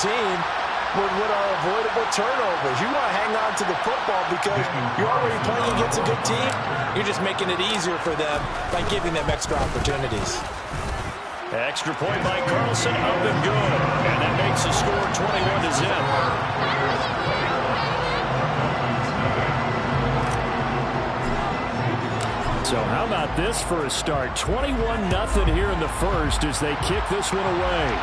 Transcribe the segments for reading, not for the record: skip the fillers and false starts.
team what are avoidable turnovers. You want to hang on to the football because you're already playing against a good team. You're just making it easier for them by giving them extra opportunities. Extra point by Carlson, up and good. And that makes the score 21-0. So how about this for a start? 21-0 here in the first as they kick this one away.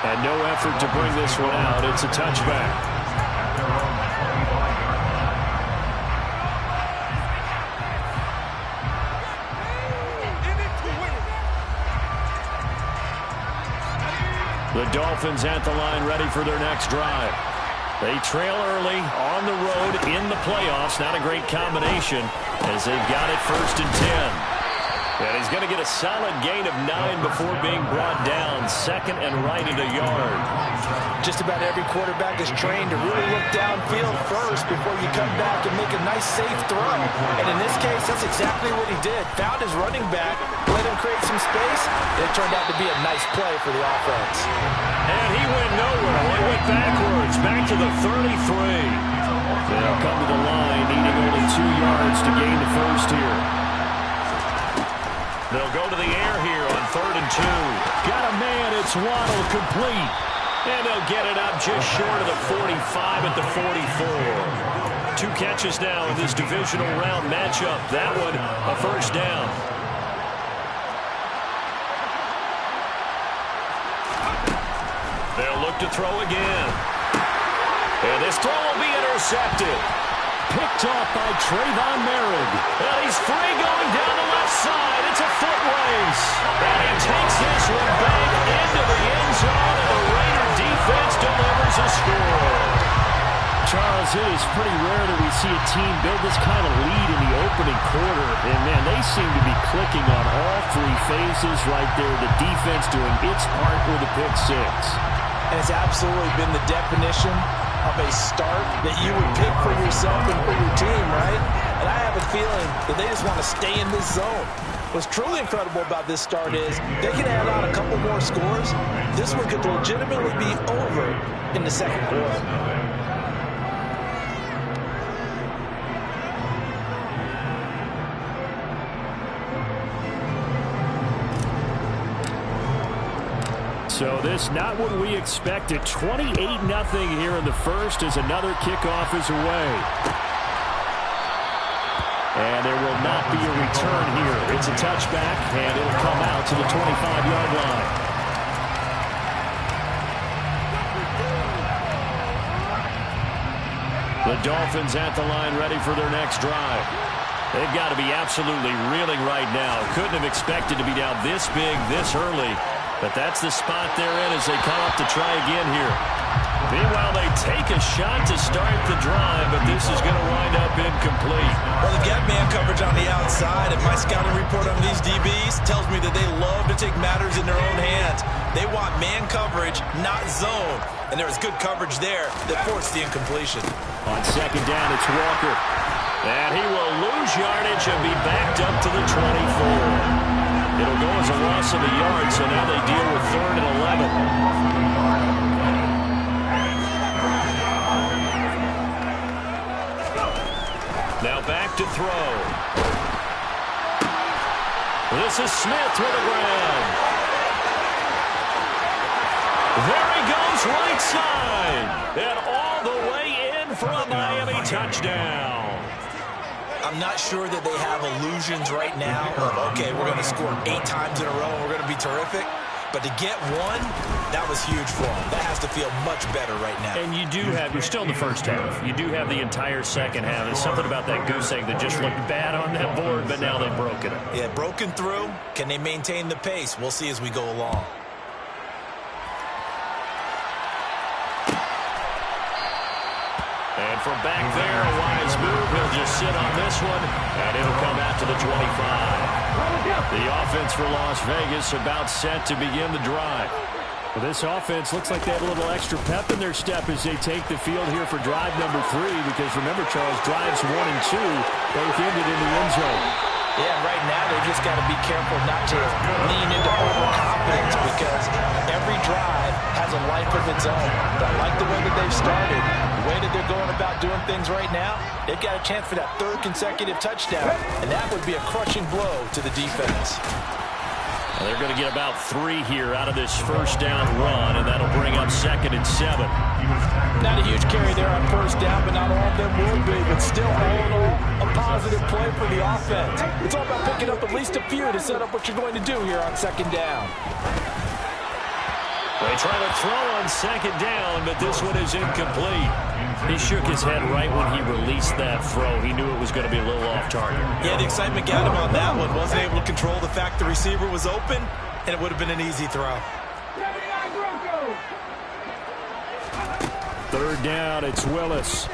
And no effort to bring this one out. It's a touchback. The Dolphins at the line ready for their next drive. They trail early on the road in the playoffs. Not a great combination as they've got it 1st and 10. And he's going to get a solid gain of 9 before being brought down. 2nd and right at a yard. Just about every quarterback is trained to really look downfield first before you come back and make a nice, safe throw. And in this case, that's exactly what he did. Found his running back, let him create some space, and it turned out to be a nice play for the offense. And he went nowhere. He went backwards, back to the 33. They'll come to the line, needing only 2 yards to gain the first here. They'll go to the air here on 3rd and 2. Got a man, it's Waddle, complete. And they'll get it up just short of the 45 at the 44. 2 catches now in this divisional round matchup. That one, a first down. They'll look to throw again. And this throw will be intercepted. Picked off by Trayvon Merritt. And he's free going down the left side. It's a foot race. And he takes this one back into the end zone. And the Raider defense delivers a score. Charles, it is pretty rare that we see a team build this kind of lead in the opening quarter. And, man, they seem to be clicking on all 3 phases right there. The defense doing its part with a pick 6. And it's absolutely been the definition of a start that you would pick for yourself and for your team, right? And I have a feeling that they just want to stay in this zone. What's truly incredible about this start is they can add on a couple more scores. This one could legitimately be over in the 2nd quarter. So this not what we expected. 28-0 here in the first as another kickoff is away. And there will not be a return here. It's a touchback, and it'll come out to the 25-yard line. The Dolphins at the line ready for their next drive. They've got to be absolutely reeling right now. Couldn't have expected to be down this big, this early. But that's the spot they're in as they come up to try again here. Meanwhile, they take a shot to start the drive, but this is going to wind up incomplete. Well, they've got man coverage on the outside, and my scouting report on these DBs tells me that they love to take matters in their own hands. They want man coverage, not zone. And there was good coverage there that forced the incompletion. On 2nd down, it's Walker. And he will lose yardage and be backed up to the 24. It'll go as a loss of a yard, so now they deal with 3rd and 11. Now back to throw. This is Smith with the ground. There he goes right side. And all the way in for a Miami touchdown. I'm not sure that they have illusions right now of, okay, we're going to score 8 times in a row and we're going to be terrific. But to get one, that was huge for them. That has to feel much better right now. And you do have, you're still in the first half. You do have the entire second half. There's something about that goose egg that just looked bad on that board, but now they've broken it. Yeah, broken through. Can they maintain the pace? We'll see as we go along. And from back there, a wise move. He'll just sit on this one, and it'll come out to the 25. The offense for Las Vegas about set to begin the drive. Well, this offense looks like they have a little extra pep in their step as they take the field here for drive number 3, because remember, Charles, drives 1 and 2 both ended in the end zone. Yeah, right now they've just got to be careful not to lean into overconfidence, because zone. But I like the way that they've started. The way that they're going about doing things right now, they've got a chance for that third consecutive touchdown, and that would be a crushing blow to the defense. Well, they're going to get about 3 here out of this first down run, and that'll bring up 2nd and 7. Not a huge carry there on first down, but not all of them will be. But still, all in all, a positive play for the offense. It's all about picking up at least a few to set up what you're going to do here on 2nd down. They try to throw on 2nd down, but this one is incomplete. He shook his head right when he released that throw. He knew it was going to be a little off target. Yeah, the excitement got him on that one. Wasn't able to control the fact the receiver was open, and it would have been an easy throw. 3rd down, it's Willis.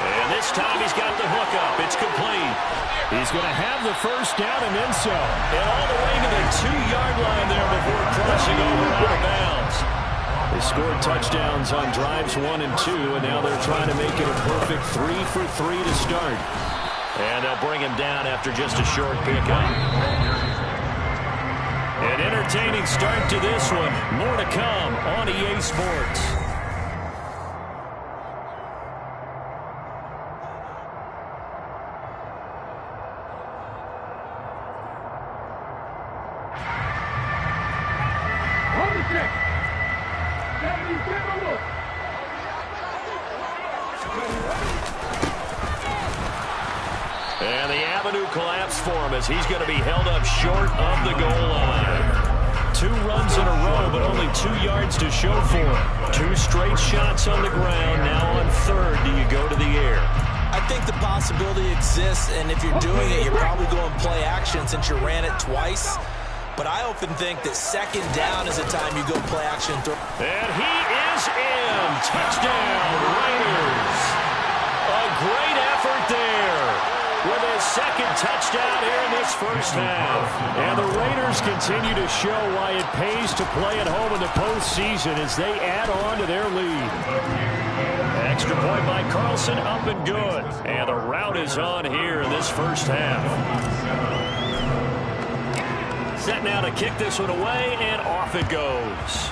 And this time he's got the hook up. It's complete. He's going to have the first down and then some. And all the way to the 2-yard line there before crossing over out of bounds. They scored touchdowns on drives 1 and 2, and now they're trying to make it a perfect 3 for 3 to start. And they'll bring him down after just a short pickup. An entertaining start to this one. More to come on EA Sports. And the avenue collapsed for him as he's going to be held up short of the goal line. 2 runs in a row, but only 2 yards to show for him. 2 straight shots on the ground. Now on 3rd, do you go to the air? I think the possibility exists, and if you're doing it, you're probably going play action since you ran it twice. But I often think that 2nd down is the time you go play action. And he is in. Touchdown, Raiders. A great effort there with his 2nd touchdown here in this first half. And the Raiders continue to show why it pays to play at home in the postseason as they add on to their lead. Extra point by Carlson, up and good. And the route is on here in this first half. Set now to kick this one away, and off it goes.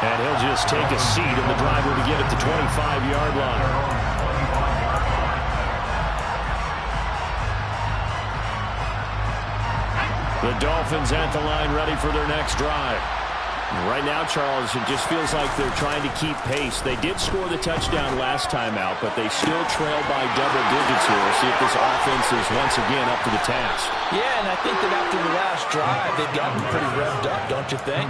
And he'll just take a seat, and the drive will begin at the 25-yard line. The Dolphins at the line, ready for their next drive. Right now, Charles, it just feels like they're trying to keep pace. They did score the touchdown last time out, but they still trail by double digits here. We'll see if this offense is once again up to the task. Yeah, and I think that after the last drive, they've gotten pretty revved up, don't you think?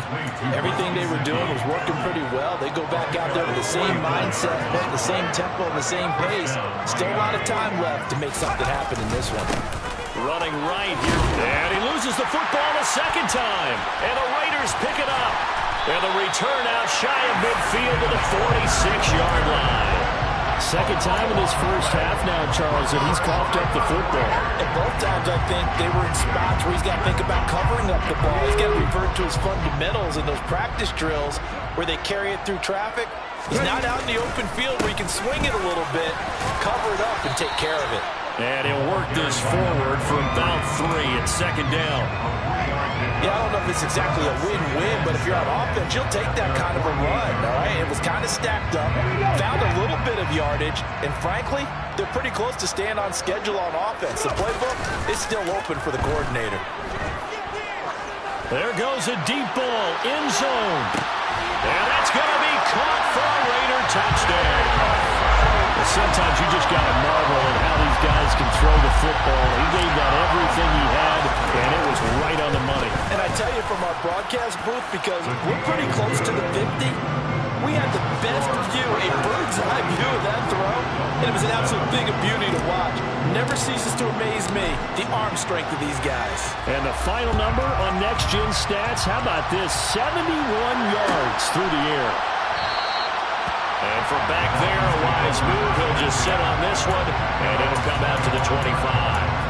Everything they were doing was working pretty well. They go back out there with the same mindset, the same tempo, and the same pace. Still a lot of time left to make something happen in this one. Running right here, and he loses the football a 2nd time. And the Raiders pick it up. And the return out shy of midfield to the 46-yard line. 2nd time in this first half now, Charles, and he's coughed up the football. And both times, I think, they were in spots where he's got to think about covering up the ball. He's got to revert to his fundamentals in those practice drills where they carry it through traffic. He's not out in the open field where he can swing it a little bit, cover it up, and take care of it. And he'll work this forward for about 3 at 2nd down. Yeah, I don't know if it's exactly a win-win, but if you're on offense, you'll take that kind of a run, all right? It was kind of stacked up, found a little bit of yardage, and frankly, they're pretty close to staying on schedule on offense. The playbook is still open for the coordinator. There goes a deep ball, end zone. And that's going to be caught for a Raider touchdown. Well, sometimes you just got to marvel at how these guys can throw the football. He gave that everything he had, and it was right on the money. And I tell you from our broadcast booth, because we're pretty close to the 50, we had the best view, a bird's-eye view of that throw, and it was an absolute thing of beauty to watch. Never ceases to amaze me, the arm strength of these guys. And the final number on Next Gen Stats, how about this? 71 yards through the air. And from back there, a wise move. He'll just sit on this one, and it'll come out to the 25.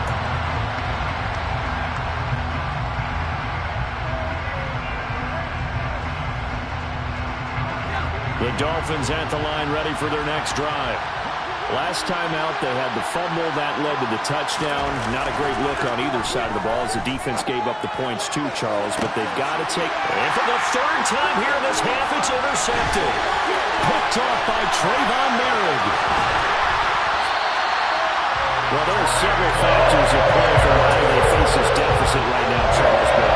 The Dolphins at the line, ready for their next drive. Last time out, they had the fumble. That led to the touchdown. Not a great look on either side of the ball as the defense gave up the points too, Charles. But they've got to take... And for the third time here in this half, it's intercepted. Picked off by Trayvon Merrick. Well, there are several factors at play for why they face this deficit right now, Charles. But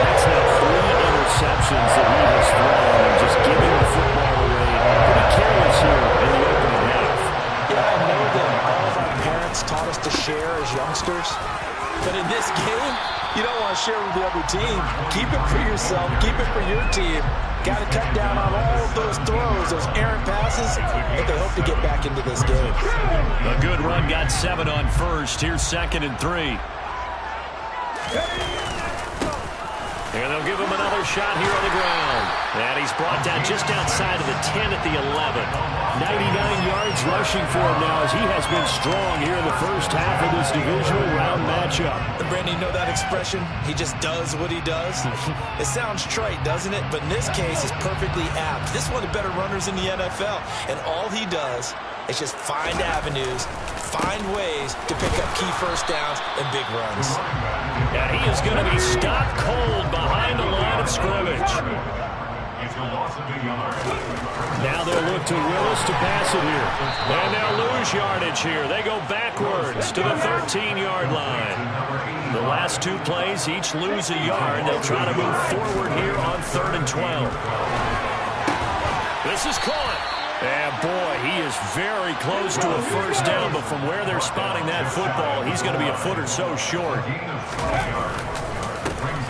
that's now 3 interceptions that he has thrown and just giving the football away. Pretty careless here in the opening half. Yeah, I know that all of our parents taught us to share as youngsters. But in this game, you don't want to share with the other team. Keep it for yourself. Keep it for your team. Got to cut down on all of those throws, those errant passes, but they hope to get back into this game. A good run got 7 on first. Here's 2nd and 3. And they'll give him another shot here on the ground. And he's brought down just outside of the 10 at the 11. 99 yards rushing for him now as he has been strong here in the first half of this divisional round matchup. And Brandon, you know that expression? He just does what he does? It sounds trite, doesn't it? But in this case, it's perfectly apt. This is one of the better runners in the NFL. And all he does is just find avenues, find ways to pick up key first downs and big runs. And he is going to be stopped cold behind the line of scrimmage. Now they'll look to Willis to pass it here. And they'll lose yardage here. They go backwards to the 13-yard line. The last 2 plays, each lose a yard. They'll try to move forward here on 3rd and 12. This is caught. And boy, he is very close to a first down, but from where they're spotting that football, he's going to be a foot or so short.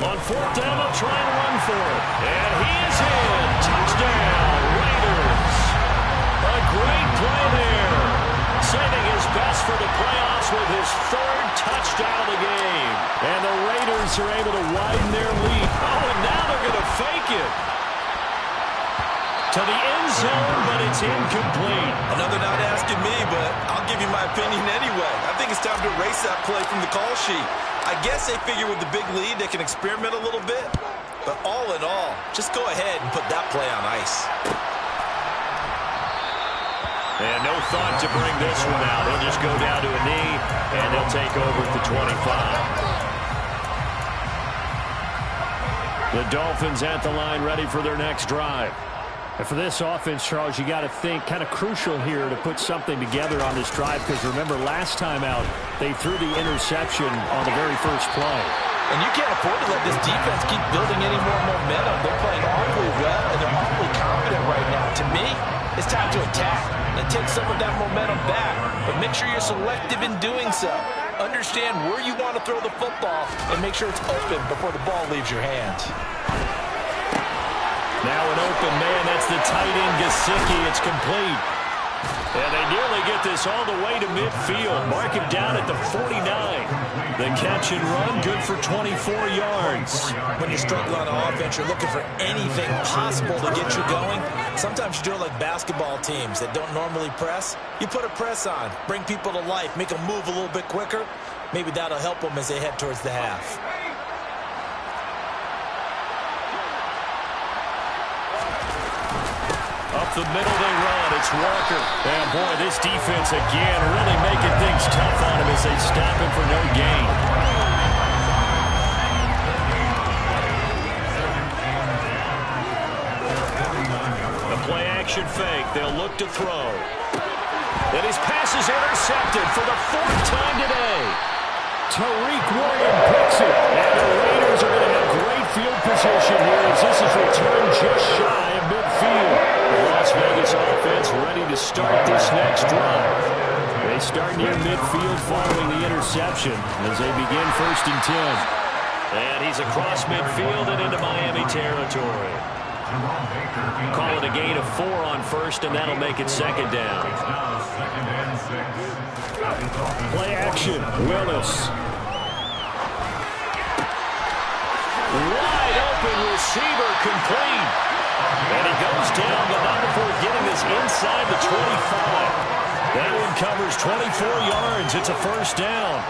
On 4th down, they'll try and run for it. And he is in. Touchdown, Raiders. A great play there. Saving his best for the playoffs with his 3rd touchdown of the game. And the Raiders are able to widen their lead. Oh, and now they're going to fake it. To the end zone, but it's incomplete. Another not asking me, but I'll give you my opinion anyway. I think it's time to erase that play from the call sheet. I guess they figure with the big lead they can experiment a little bit. But all in all, just go ahead and put that play on ice. And no thought to bring this one out. He'll just go down to a knee, and they'll take over at the 25. The Dolphins at the line ready for their next drive. And for this offense, Charles, you got to think kind of crucial here to put something together on this drive because remember last time out they threw the interception on the very first play. And you can't afford to let this defense keep building any more momentum. They're playing awfully well, and they're awfully confident right now. To me, it's time to attack and take some of that momentum back. But make sure you're selective in doing so. Understand where you want to throw the football and make sure it's open before the ball leaves your hands. Now an open man, that's the tight end, Gesicki. It's complete. And they nearly get this all the way to midfield. Mark it down at the 49. The catch and run, good for 24 yards. When you're struggling on offense, you're looking for anything possible to get you going. Sometimes you do it like basketball teams that don't normally press. You put a press on, bring people to life, make them move a little bit quicker. Maybe that'll help them as they head towards the half. Up the middle they run. It's Walker. And boy, this defense again really making things tough on him as they stop him for no gain. The play action fake. They'll look to throw. And his pass is intercepted for the 4th time today. Tariq William picks it. And the Raiders are going to have great field position here as this is returned just shy of midfield. The Las Vegas offense ready to start this next drive. They start near midfield following the interception as they begin 1st and 10. And he's across midfield and into Miami territory. Call it a gain of 4 on 1st, and that'll make it 2nd down. Play action, Willis. Wide open receiver, complete. And he goes down, but not before getting this inside the 25. That one covers 24 yards. It's a 1st down.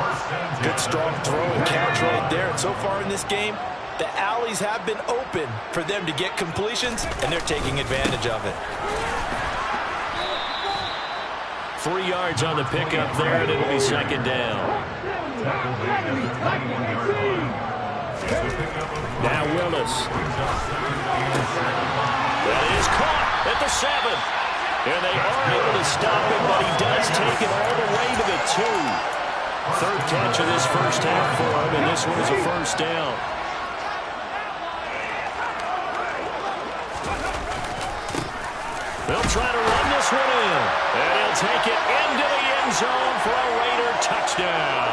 Good strong throw and catch right there. And so far in this game, the alleys have been open for them to get completions, and they're taking advantage of it. 3 yards on the pickup there, and it'll be second down. Now Willis. That is caught at the 7. And they are able to stop him, but he does take it all the way to the 2. Third catch of this first half for him, and this one is a first down. They'll try to run this one in. And he'll take it into the end zone for a Raider touchdown.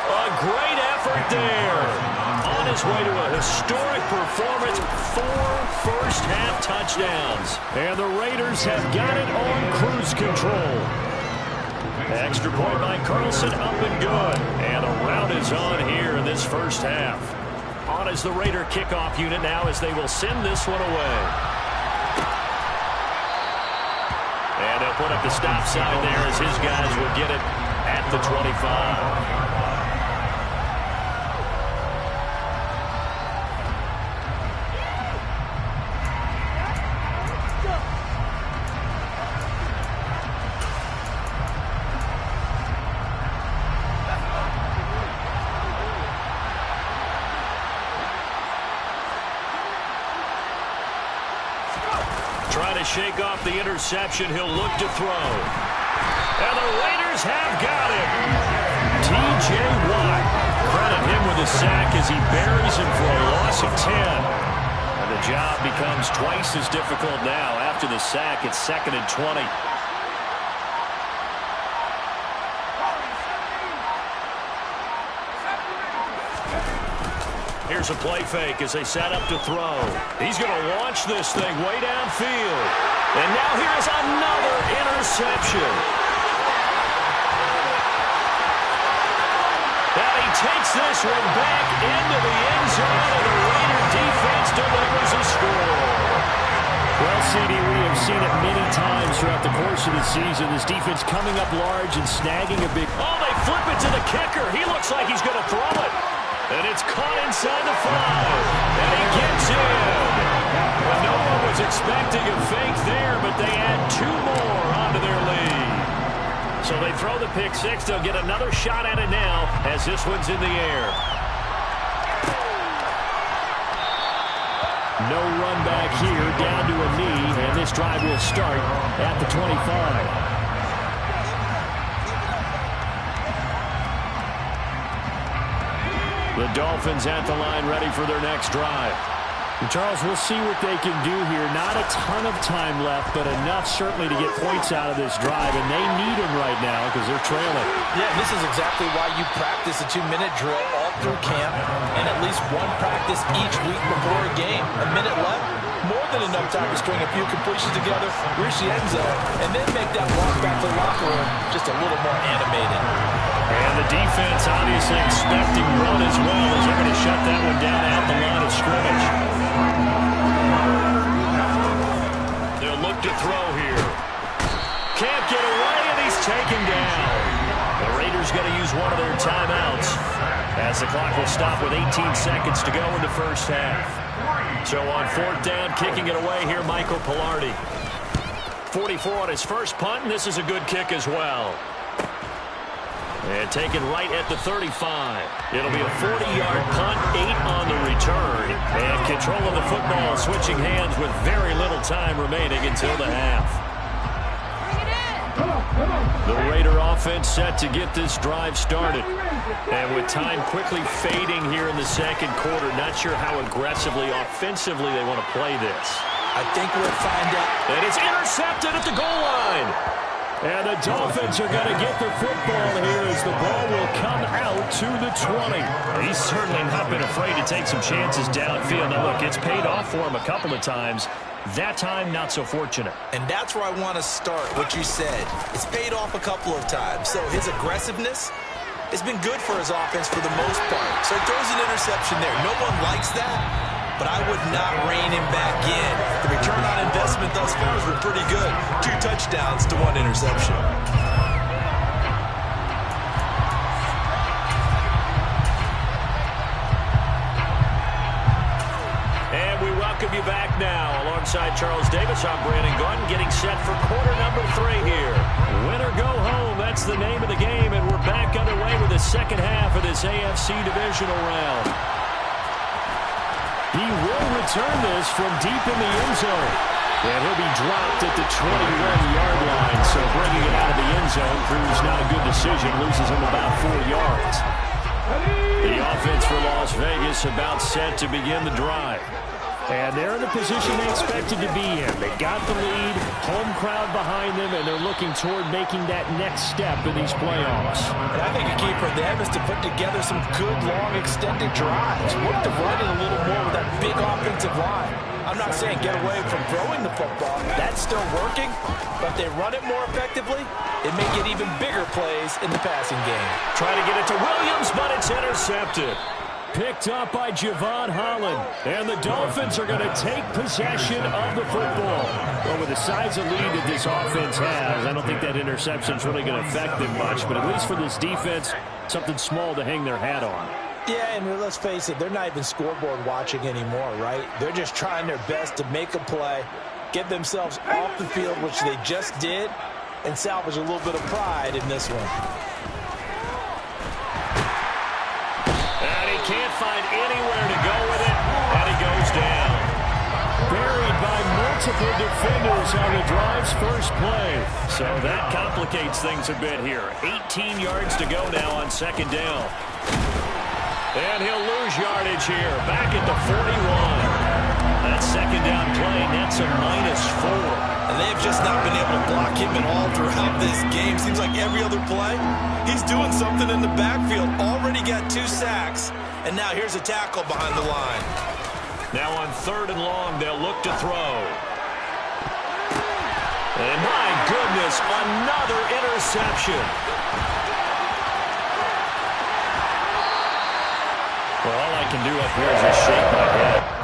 A great effort there. On his way to a historic performance, 4 first-half touchdowns. And the Raiders have got it on cruise control. Extra point by Carlson, up and good. And a rout is on here in this first half. On is the Raider kickoff unit now as they will send this one away. And they'll put up the stop sign there as his guys will get it at the 25. Trying to shake off the interception. He'll look to throw. And the Raiders have got him. T.J. Watt. Credit him with a sack as he buries him for a loss of 10. And the job becomes twice as difficult now. After the sack, it's 2nd and 20. Here's a play fake as they set up to throw. He's going to launch this thing way downfield. And now here's another interception. And he takes this one back into the end zone, and the Raider defense delivers a score. Well, CD, we have seen it many times throughout the course of the season. This defense coming up large and snagging a big... Oh, they flip it to the kicker. He looks like he's going to throw it. And it's caught inside the 5. And he gets in. Well, no one was expecting a fake there, but they add 2 more onto their lead. So they throw the pick 6. They'll get another shot at it now as this one's in the air. No run back here, down to a knee, and this drive will start at the 25. The Dolphins at the line ready for their next drive. And Charles, we'll see what they can do here. Not a ton of time left, but enough certainly to get points out of this drive, and they need them right now because they're trailing. Yeah, and this is exactly why you practice a 2-minute drill all through camp and at least one practice each week before a game. A minute left, more than enough time to string a few completions together, reach the end zone, and then make that walk back to the locker room just a little more animated. And the defense obviously expecting run as well as they're going to shut that one down at the line of scrimmage. They'll look to throw here. Can't get away, and he's taken down. The Raiders going to use one of their timeouts as the clock will stop with 18 seconds to go in the first half. So on 4th down, kicking it away here, Michael Pilardi. 44 on his first punt, and this is a good kick as well. And taken right at the 35. It'll be a 40-yard punt, 8 on the return. And control of the football switching hands with very little time remaining until the half. The Raider offense set to get this drive started. And with time quickly fading here in the second quarter, not sure how aggressively, offensively they want to play this. I think we'll find out. And it's intercepted at the goal line. And the Dolphins are going to get the football here as the ball will come out to the 20. He's certainly not been afraid to take some chances downfield. Now, look, it's paid off for him a couple of times. That time, not so fortunate. And that's where I want to start, what you said. It's paid off a couple of times. So his aggressiveness has been good for his offense for the most part. So he throws an interception there. No one likes that. But I would not rein him back in. The return on investment thus far has been pretty good. 2 touchdowns to 1 interception. And we welcome you back now alongside Charles Davis. I'm Brandon Gordon, getting set for quarter number 3 here. Win or go home, that's the name of the game, and we're back underway with the second half of this AFC divisional round. He will return this from deep in the end zone. And he'll be dropped at the 21-yard line, so bringing it out of the end zone proves not a good decision, loses him about 4 yards. The offense for Las Vegas about set to begin the drive. And they're in the position they expected to be in. They got the lead, home crowd behind them, and they're looking toward making that next step in these playoffs. And I think a key for them is to put together some good, long, extended drives. Work the running a little more with that big offensive line. I'm not saying get away from throwing the football. That's still working. But if they run it more effectively, it may get even bigger plays in the passing game. Try to get it to Williams, but it's intercepted. Picked up by Javon Holland. And the Dolphins are going to take possession of the football. Well, with the size of lead that this offense has, I don't think that interception is really going to affect them much. But at least for this defense, something small to hang their hat on. Yeah, and let's face it, they're not even scoreboard watching anymore, right? They're just trying their best to make a play, get themselves off the field, which they just did, and salvage a little bit of pride in this one. And he can't find anywhere to go with it, and he goes down. Buried by multiple defenders on the drive's first play. So that complicates things a bit here. 18 yards to go now on second down. And he'll lose yardage here. Back at the 41. That second down play, that's a -4. And they've just not been able to block him at all throughout this game. Seems like every other play, he's doing something in the backfield. Already got 2 sacks. And now here's a tackle behind the line. Now on 3rd and long, they'll look to throw. And my goodness, another interception. Well, all I can do up here is just shake my head.